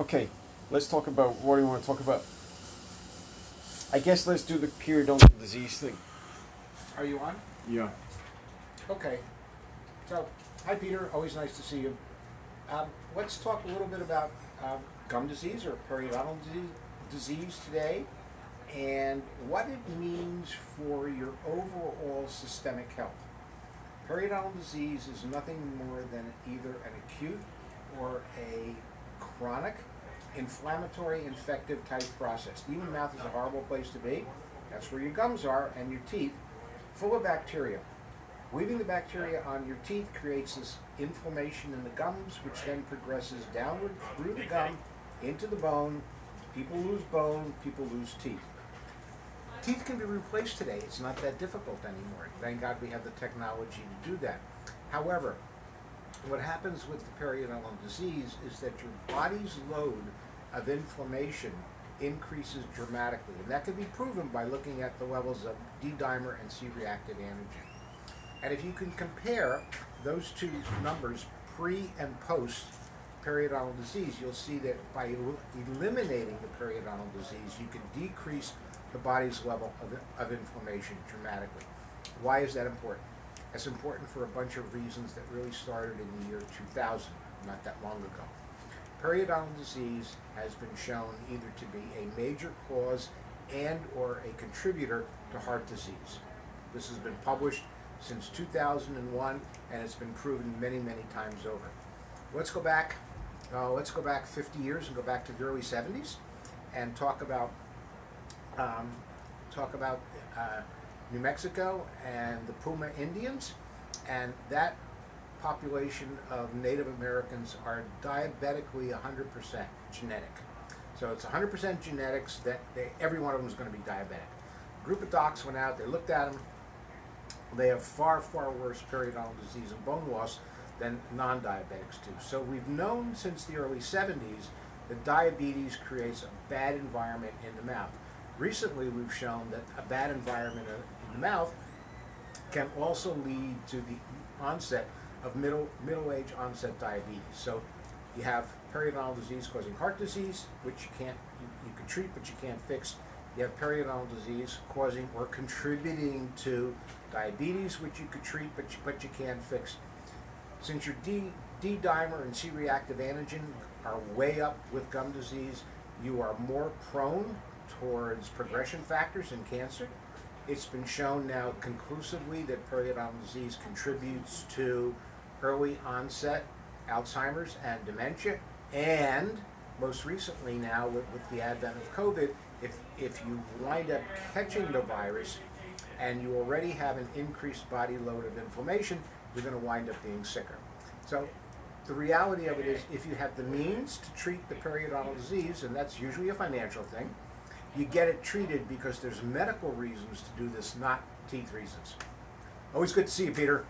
Okay, let's talk about what do you want to talk about. I guess let's do the periodontal disease thing. Are you on? Yeah. Okay. So, hi Peter, always nice to see you. Let's talk a little bit about gum disease or periodontal disease today and what it means for your overall systemic health. Periodontal disease is nothing more than either an acute or a chronic inflammatory infective type process. The human mouth is a horrible place to be. That's where your gums are and your teeth, full of bacteria. Weaving the bacteria on your teeth creates this inflammation in the gums, which then progresses downward through the gum into the bone. People lose bone, people lose teeth. Teeth can be replaced today. It's not that difficult anymore. Thank God we have the technology to do that. However, what happens with the periodontal disease is that your body's load of inflammation increases dramatically. And that can be proven by looking at the levels of D-dimer and C-reactive antigen. And if you can compare those two numbers, pre and post periodontal disease, you'll see that by eliminating the periodontal disease, you can decrease the body's level of inflammation dramatically. Why is that important? It's important for a bunch of reasons that really started in the year 2000, not that long ago. Periodontal disease has been shown either to be a major cause and or a contributor to heart disease. This has been published since 2001, and it's been proven many, many times over. Let's go back 50 years and go back to the early 70s and talk about New Mexico and the Puma Indians, and that population of Native Americans are diabetically 100% genetic. So it's 100% genetics that every one of them is going to be diabetic. A group of docs went out, they looked at them. They have far, far worse periodontal disease and bone loss than non-diabetics do. So we've known since the early 70s that diabetes creates a bad environment in the mouth. Recently, we've shown that a bad environment in the mouth can also lead to the onset of middle-age onset diabetes. So you have periodontal disease causing heart disease, which you can treat but you can't fix. You have periodontal disease causing or contributing to diabetes, which you could treat but you can't fix. Since your D-dimer and C-reactive antigen are way up with gum disease, you are more prone towards progression factors in cancer. It's been shown now conclusively that periodontal disease contributes to early onset Alzheimer's and dementia, and most recently now with the advent of COVID, if you wind up catching the virus and you already have an increased body load of inflammation, you're going to wind up being sicker. So the reality of it is, if you have the means to treat the periodontal disease, and that's usually a financial thing, you get it treated because there's medical reasons to do this, not teeth reasons. Always good to see you, Peter.